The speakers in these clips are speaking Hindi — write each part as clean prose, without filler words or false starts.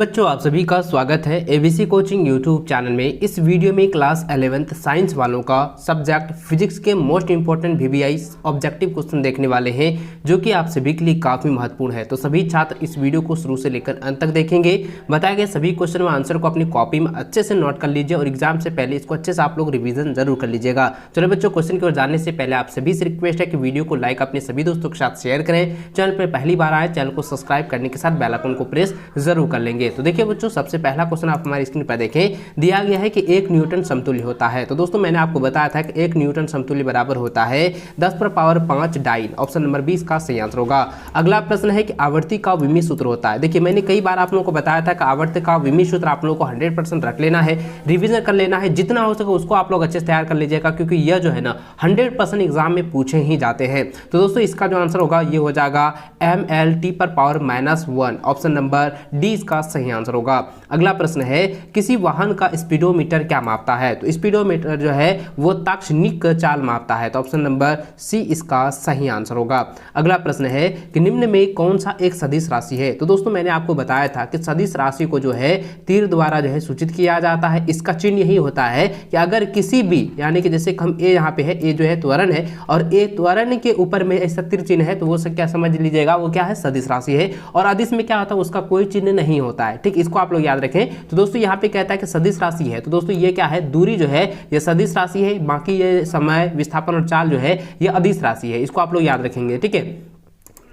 बच्चों, आप सभी का स्वागत है एबीसी कोचिंग यूट्यूब चैनल में। इस वीडियो में क्लास 11th साइंस वालों का सब्जेक्ट फिजिक्स के most important VBI objective question देखने वाले हैं, जो कि आप सभी के लिए काफ़ी महत्वपूर्ण है। तो सभी छात्र इस वीडियो को शुरू से लेकर अंत तक देखेंगे। बताए गए सभी क्वेश्चन व आंसर को अपनी कॉपी में अच्छे से नोट कर लीजिए और एग्जाम से पहले इसको अच्छे से आप लोग रिविजन जरूर कर लीजिएगा। चलो बच्चों, क्वेश्चन की ओर जाने से पहले आप सभी से रिक्वेस्ट है कि वीडियो को लाइक अपने सभी दोस्तों के साथ शेयर करें। चैनल पर पहली बार आए, चैनल को सब्सक्राइब करने के साथ बेल आइकन को प्रेस जरूर कर लेंगे। तो देखिए बच्चों, सबसे पहला क्वेश्चन आप हमारी स्क्रीन पर देखें। दिया गया है कि 1 न्यूटन समतुल्य होता है। तो दोस्तों मैंने आपको बताया था कि 1 न्यूटन समतुल्य बराबर होता है 10⁻5 डाइन। ऑप्शन नंबर 20 का सही आंसर होगा। अगला प्रश्न है कि आवर्ती का विमीय सूत्र होता है। देखिए मैंने कई बार आप लोगों को बताया था कि आवर्ती का विमीय सूत्र आप लोगों को 100% रख लेना है, रिविजन कर लेना है, जितना हो सके उसको आप लोग अच्छे से तैयार कर लीजिएगा, क्योंकि यह जो है ना 100% एग्जाम में पूछे ही जाते हैं। तो दोस्तों इसका जो आंसर होगा ये हो जाएगा mLT⁻⁻1। ऑप्शन नंबर डी इसका सही आंसर होगा। अगला प्रश्न है, किसी वाहन का स्पीडोमीटर क्या मापता है? तो स्पीडोमीटर जो है वो ताक्षणिक चाल मापता है। तो ऑप्शन नंबर सी इसका सही आंसर होगा। अगला प्रश्न है कि निम्न में कौन सा एक सदिश राशि है? तो दोस्तों मैंने आपको बताया था कि सदिश राशि को जो है तीर द्वारा जो है सूचित किया जाता है। इसका चिन्ह यही होता है कि अगर किसी भी, यानी कि जैसे हम ए यहाँ पे है, ए जो है त्वरण है और ए त्वरण के ऊपर में ऐसा तीर चिन्ह है, तो वो क्या समझ लीजिएगा, वो क्या है, सदिश राशि है। और अदिश में क्या होता है, उसका कोई चिन्ह नहीं होता है। ठीक, इसको आप लोग याद रखें। तो दोस्तों यहाँ पे कहता है कि सदिश राशि है, तो दोस्तों ये क्या है, दूरी जो है ये सदिश राशि है, बाकी ये समय, विस्थापन और चाल जो है ये अदिश राशि है। इसको आप लोग याद रखेंगे। ठीक है,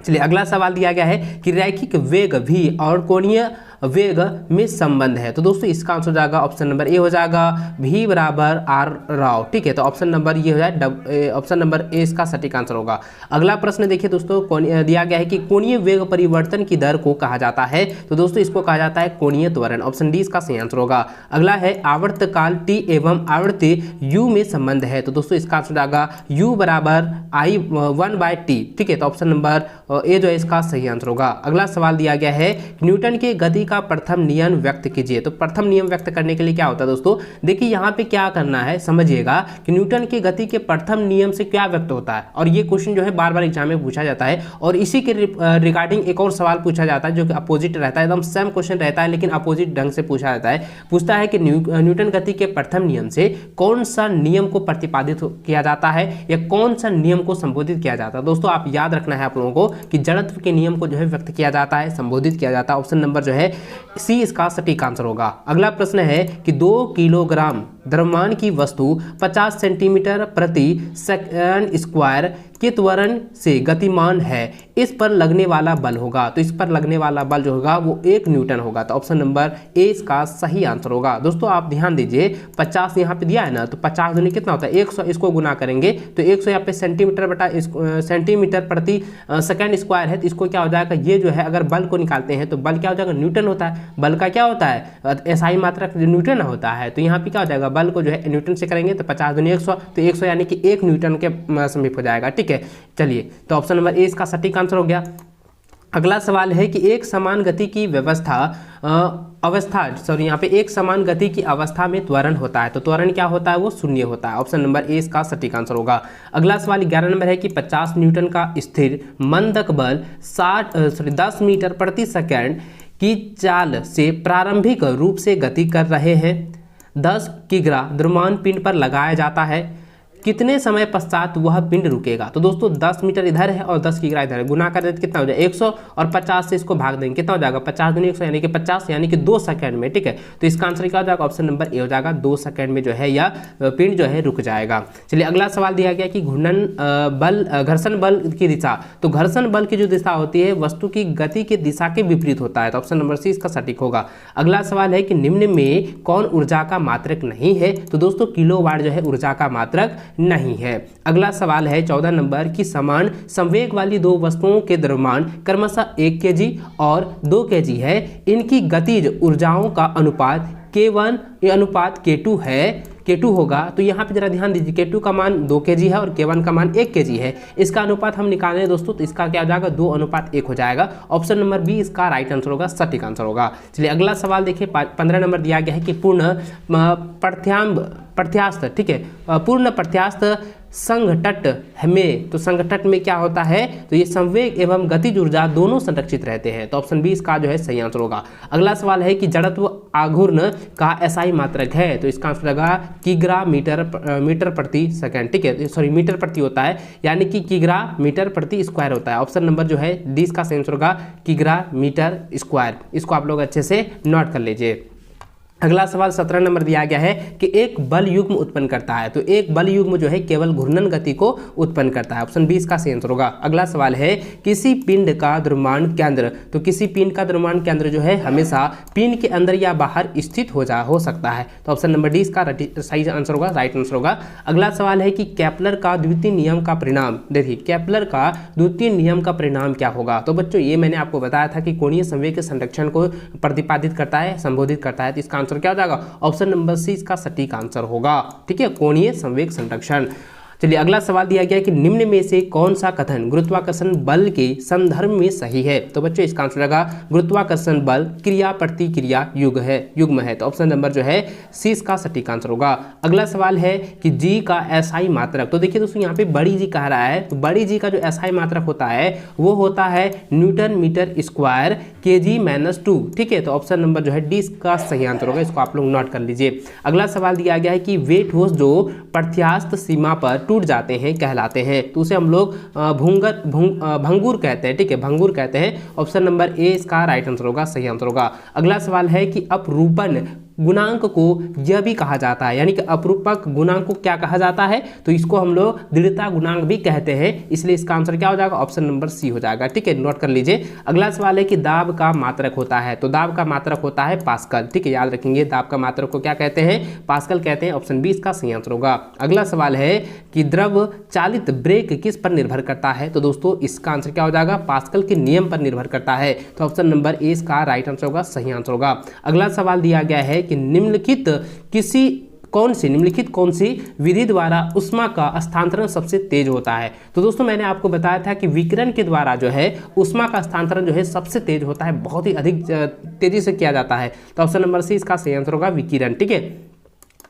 चलिए अगला सवाल दिया गया है कि रैखिक वेग v और कोणीय वेग में संबंध है। तो दोस्तों इसका आंसर हो जाएगा ऑप्शन नंबर ए हो जाएगा v बराबर आर राव। ठीक है, तो ऑप्शन नंबर ये हो जाए, ऑप्शन नंबर ए इसका सटीक आंसर होगा। अगला प्रश्न देखिए दोस्तों, दिया गया है कि कोणीय वेग परिवर्तन की दर को कहा जाता है। तो दोस्तों इसको कहा जाता है कोणीय त्वरण। ऑप्शन डी इसका सही आंसर होगा। अगला है आवर्तकाल t एवं आवर्ती u में संबंध है। तो दोस्तों इसका आंसर हो जाएगा u बराबर I1/t। ठीक है, तो ऑप्शन नंबर ए जो है इसका सही आंसर होगा। अगला सवाल दिया गया है, न्यूटन के गति का प्रथम नियम व्यक्त कीजिए। तो प्रथम नियम व्यक्त करने के लिए क्या होता है दोस्तों, देखिए यहाँ पे क्या करना है, समझिएगा कि न्यूटन की गति के प्रथम नियम से क्या व्यक्त होता है। और ये क्वेश्चन जो है बार बार एग्जाम में पूछा जाता है। और इसी के रिगार्डिंग एक और सवाल पूछा जाता है जो कि अपोजिट रहता है, एकदम सेम क्वेश्चन रहता है लेकिन अपोजिट ढंग से पूछा जाता है। पूछता है कि न्यूटन गति के प्रथम नियम से कौन सा नियम को प्रतिपादित किया जाता है या कौन सा नियम को संबोधित किया जाता है। दोस्तों आप याद रखना है आप लोगों को कि जड़त्व के नियम को जो है व्यक्त किया जाता है, संबोधित किया जाता है। ऑप्शन नंबर जो है सी इसका सटीक आंसर होगा। अगला प्रश्न है कि 2 किलोग्राम द्रव्यमान की वस्तु 50 सेंटीमीटर प्रति सेकंड स्क्वायर के त्वरण से गतिमान है, इस पर लगने वाला बल होगा। तो इस पर लगने वाला बल जो होगा वो 1 न्यूटन होगा। तो ऑप्शन नंबर ए इसका सही आंसर होगा। दोस्तों आप ध्यान दीजिए, 50 यहाँ पे दिया है ना, तो 50 दूनी कितना होता है 100, इसको गुना करेंगे तो 100 यहाँ पे सेंटीमीटर बटा सेंटीमीटर प्रति सेकंड स्क्वायर है। तो इसको क्या हो जाएगा, ये जो है अगर बल को निकालते हैं तो बल क्या हो जाएगा, न्यूटन होता है। बल का क्या होता है, एसआई मात्रक न्यूटन होता है। तो यहाँ पे क्या हो जाएगा, बल को जो है न्यूटन से करेंगे तो 50 दूनी 100, तो 100 यानी कि 1 न्यूटन के समीप हो जाएगा। ठीक है, चलिए तो ऑप्शन नंबर ए इसका सटीक आंसर हो गया। अगला सवाल है कि एक समान गति की यहाँ पे एक समान गति की अवस्था में त्वरण होता है। तो त्वरण क्या होता है, वो शून्य होता है। ऑप्शन नंबर ए इसका सटीक आंसर होगा। अगला सवाल 11 नंबर है कि 50 न्यूटन का स्थिर मंदक बल 10 मीटर प्रति सेकंड की चाल से प्रारंभिक रूप से गति कर रहे हैं। 10 किग्रा द्रव्यमान पिंड पर लगाया जाता है, कितने समय पश्चात वह पिंड रुकेगा? तो दोस्तों 10 मीटर इधर है और 10 किग्रा इधर है, गुना कर देते कितना हो जाएगा 100 और 50 से इसको भाग देंगे, कितना हो जाएगा 50 दूनी 100 यानी कि 50 यानी कि 2 सेकंड में। ठीक है, तो इसका आंसर क्या हो जाएगा, ऑप्शन नंबर ए हो जाएगा, 2 सेकंड में जो है यह पिंड जो है रुक जाएगा। चलिए अगला सवाल दिया गया कि घर्षण बल की दिशा। तो घर्षण बल की जो दिशा होती है वस्तु की गति की दिशा के विपरीत होता है। तो ऑप्शन नंबर सी इसका सटीक होगा। अगला सवाल है कि निम्न में कौन ऊर्जा का मात्रक नहीं है? तो दोस्तों किलोवाट जो है ऊर्जा का मात्रक नहीं है। अगला सवाल है 14 नंबर की समान संवेग वाली 2 वस्तुओं के द्रव्यमान क्रमशः 1 kg और 2 kg है, इनकी गतिज ऊर्जाओं का अनुपात K1 अनुपात K2 है, K2 होगा, तो यहाँ पे जरा ध्यान दीजिए, K2 का मान 2 kg है और K1 का मान 1 kg है। इसका अनुपात हम निकालें दोस्तों, तो इसका क्या हो जाएगा, 2:1 हो जाएगा। ऑप्शन नंबर बी इसका राइट आंसर होगा, सटीक आंसर होगा। चलिए अगला सवाल देखिए, 15 नंबर दिया गया है कि पूर्ण प्रत्यास्थ, ठीक है, पूर्ण प्रत्यास्थ संघटट में, तो संघटट में क्या होता है, तो ये संवेग एवं गतिज ऊर्जा दोनों संरक्षित रहते हैं। तो ऑप्शन बी इसका जो है सही आंसर होगा। अगला सवाल है कि जड़त्व आघूर्ण का एसआई मात्रक है, तो इसका आंसर लगा किग्रा मीटर प्रति सेकंड, ठीक है, सॉरी मीटर प्रति होता है, यानी कि किग्रा मीटर प्रति स्क्वायर होता है। ऑप्शन नंबर जो है डी इसका सही आंसर होगा, किग्रा मीटर स्क्वायर। इसको आप लोग अच्छे से नोट कर लीजिए। अगला सवाल 17 नंबर दिया गया है कि एक बल युग्म उत्पन्न करता है, तो एक बल युग्म जो है केवल घूर्णन गति को उत्पन्न करता है। ऑप्शन बी इसका सही आंसर होगा। अगला सवाल है किसी पिंड का द्रव्यमान केंद्र, तो किसी पिंड का द्रव्यमान केंद्र जो है हमेशा पिंड के अंदर या बाहर स्थित हो सकता है। तो ऑप्शन नंबर डी इसका सही आंसर होगा, राइट आंसर होगा। अगला सवाल है कि केपलर का द्वितीय नियम का परिणाम, देखिए केपलर का द्वितीय नियम का परिणाम क्या होगा। तो बच्चों ये मैंने आपको बताया था कि कोणीय संवेग के संरक्षण को प्रतिपादित करता है, संबोधित करता है। तो इसका आंसर क्या हो जाएगा, ऑप्शन नंबर सी इसका सटीक आंसर होगा, ठीक है, कोणीय संवेग संरक्षण। चलिए अगला सवाल दिया गया कि निम्न में से कौन सा कथन गुरुत्वाकर्षण बल के संदर्भ में सही है। तो बच्चों इसका आंसर लगा गुरुत्वाकर्षण बल क्रिया प्रतिक्रिया युग्म है। तो ऑप्शन नंबर जो है सी इसका सटीक आंसर होगा। अगला सवाल है कि जी का एसआई मात्रक, तो देखिए दोस्तों यहाँ पे बड़ी जी कह रहा है, तो बड़ी जी का जो एसआई मात्रक होता है वो होता है न्यूटन मीटर स्क्वायर kg-2, ठीक है। तो ऑप्शन नंबर जो है डी इसका सही आंसर होगा, इसको आप लोग नोट कर लीजिए। अगला सवाल दिया गया है कि वे ठोस जो प्रत्यास्थ सीमा पर टूट जाते हैं कहलाते हैं, तो उसे हम लोग भंगुर कहते हैं, ठीक है, भंगुर कहते हैं। ऑप्शन नंबर ए इसका राइट आंसर होगा, सही आंसर होगा। अगला सवाल है कि अपरूपण गुणांक को यह भी कहा जाता है, यानी कि अपरूपक गुणांक को क्या कहा जाता है, तो इसको हम लोग दृढ़ता गुणांक भी कहते हैं, इसलिए इसका आंसर क्या हो जाएगा, ऑप्शन नंबर सी हो जाएगा, ठीक है, नोट कर लीजिए। अगला सवाल है कि दाब का मात्रक होता है, तो दाब का मात्रक होता है पास्कल, ठीक है, याद रखेंगे दाब का मात्रक को क्या कहते हैं, पास्कल कहते हैं। ऑप्शन बी इसका सही आंसर होगा। अगला सवाल है कि द्रव चालित ब्रेक किस पर निर्भर करता है, तो दोस्तों इसका आंसर क्या हो जाएगा, पास्कल के नियम पर निर्भर करता है। तो ऑप्शन नंबर ए इसका राइट आंसर होगा, सही आंसर होगा। अगला सवाल दिया गया है कि निम्नलिखित कौन सी विधि द्वारा ऊष्मा का स्थानांतरण सबसे तेज होता है। तो दोस्तों मैंने आपको बताया था कि विकिरण के द्वारा जो है ऊष्मा का स्थानांतरण जो है सबसे तेज होता है, बहुत ही अधिक तेजी से किया जाता है। तो ऑप्शन नंबर सी इसका सही आंसर होगा, विकिरण, ठीक है।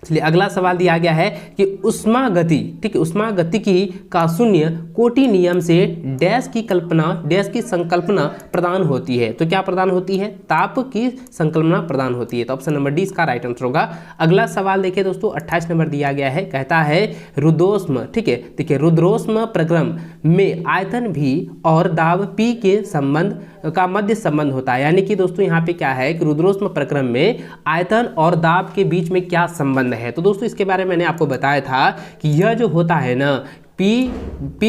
इसलिए अगला सवाल दिया गया है कि उष्मा गति, ठीक है, उष्मा गतिकी का शून्य कोटि नियम से डैश की संकल्पना प्रदान होती है। तो क्या प्रदान होती है, ताप की संकल्पना प्रदान होती है। तो ऑप्शन नंबर डी इसका राइट आंसर होगा। अगला सवाल देखिए दोस्तों 28 नंबर दिया गया है, कहता है रुद्रोष्म, ठीक है, देखिए रुद्रोष्म प्रक्रम में आयतन भी और दाब पी के संबंध का मध्य संबंध होता है, यानी कि दोस्तों यहाँ पे क्या है कि रुद्रोष्म प्रक्रम में आयतन और दाब के बीच में क्या संबंध है। तो दोस्तों इसके बारे में मैंने आपको बताया था कि यह जो होता है ना, पी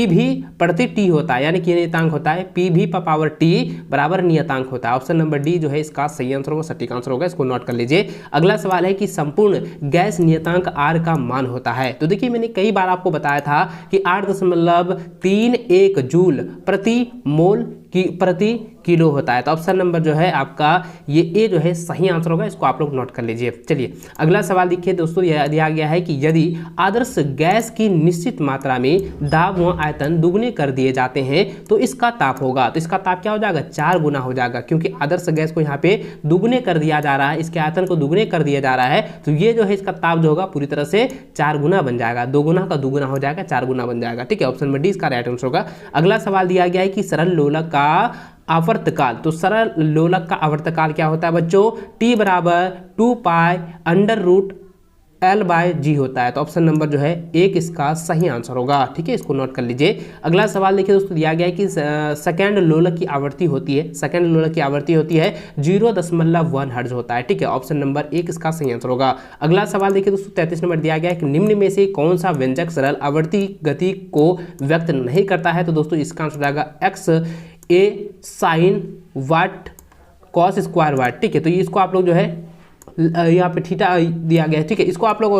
भी प्रति टी होता है, यानी कि नियतांक होता है, पी भी पावर टी बराबर नियतांक होता है। ऑप्शन नंबर डी जो है इसका सही आंसर होगा, सटीक आंसर होगा, इसको नोट कर लीजिए। अगला सवाल है कि संपूर्ण गैस नियतांक आर का मान होता है। तो देखिए मैंने कई बार आपको बताया था कि 8.31 जूल प्रति मोल की प्रति किलो होता है। तो ऑप्शन नंबर जो है आपका ये ए जो है सही आंसर होगा, इसको आप लोग नोट कर लीजिए। चलिए अगला सवाल देखिए दोस्तों, यह दिया गया है कि यदि आदर्श गैस की निश्चित मात्रा में दाब व आयतन दुगने कर दिए जाते हैं तो इसका ताप होगा। तो इसका ताप क्या हो जाएगा, 4 गुना हो जाएगा, क्योंकि आदर्श गैस को यहाँ पे दुगने कर दिया जा रहा है, इसके आयतन को दुगने कर दिया जा रहा है, तो ये जो है इसका ताप जो होगा पूरी तरह से 4 गुना बन जाएगा, 2 गुना का 2 गुना हो जाएगा, 4 गुना बन जाएगा, ठीक है। ऑप्शन नंबर डी इसका राइट आंसर होगा। अगला सवाल दिया गया है कि सरल लोलक का आवर्तकाल, तो सरल लोलक का आवर्तकाल क्या होता है बच्चों, टी बराबर 2 पाई √L/g होता है। तो ऑप्शन नंबर जो है एक इसका सही आंसर होगा, ठीक है, इसको नोट कर लीजिए। अगला सवाल देखिए दोस्तों, दिया गया है कि सेकेंड लोलक की आवृत्ति होती है, सेकेंड लोलक की आवृत्ति होती है 0.1 हर्ट्ज होता है, ठीक है। ऑप्शन नंबर एक इसका सही आंसर होगा। अगला सवाल देखिए दोस्तों 33 नंबर दिया गया है कि निम्न में से कौन सा व्यंजक सरल आवृत्ति गति को व्यक्त नहीं करता है। तो दोस्तों इसका आंसर जाएगा x a sin what cos square what, ठीक है। तो इसको आप लोग जो है यहाँ पे थीटा दिया गया है, ठीक है। इसको आप लोग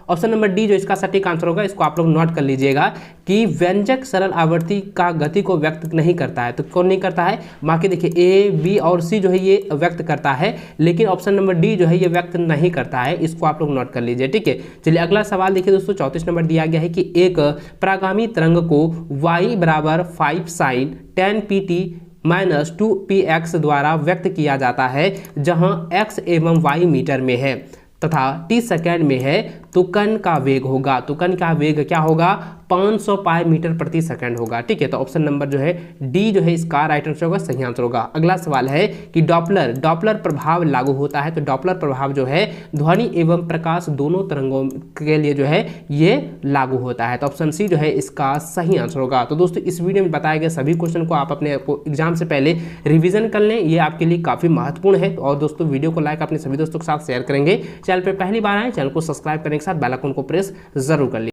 ऑप्शन नंबर डी जो इसका सटीक आंसर होगा, इसको आप लोग नोट कर लीजिएगा कि व्यंजक सरल आवर्ती का गति को व्यक्त नहीं करता है। तो कौन नहीं करता है? बाकी देखिए ए, बी और सी जो है ये व्यक्त करता है, लेकिन ऑप्शन नंबर डी जो है ये व्यक्त नहीं करता है। इसको आप लोग नोट कर लीजिए, ठीक है। चलिए अगला सवाल देखिए दोस्तों, 34 नंबर दिया गया है कि एक परागामी तरंग को y बराबर 5 sin 10 pt माइनस 2px द्वारा व्यक्त किया जाता है, जहां x एवं y मीटर में है तथा t सेकेंड में है, तो कण का वेग होगा, तो कण का वेग क्या होगा? 500 पाई मीटर प्रति सेकंड होगा, ठीक है। तो ऑप्शन नंबर जो है डी जो है इसका राइट आंसर होगा, सही आंसर होगा। अगला सवाल है कि डॉपलर प्रभाव लागू होता है। तो डॉपलर प्रभाव जो है ध्वनि एवं प्रकाश दोनों तरंगों के लिए जो है ये लागू होता है। तो ऑप्शन सी जो है इसका सही आंसर होगा। तो दोस्तों इस वीडियो में बताए गए सभी क्वेश्चन को आप अपने एग्जाम से पहले रिविजन कर लें, ये आपके लिए काफी महत्वपूर्ण है। और दोस्तों वीडियो को लाइक अपने सभी दोस्तों के साथ शेयर करेंगे। चैनल पर पहली बार आए, चैनल को सब्सक्राइब करने के साथ बेल आइकन को प्रेस जरूर कर लीजिए।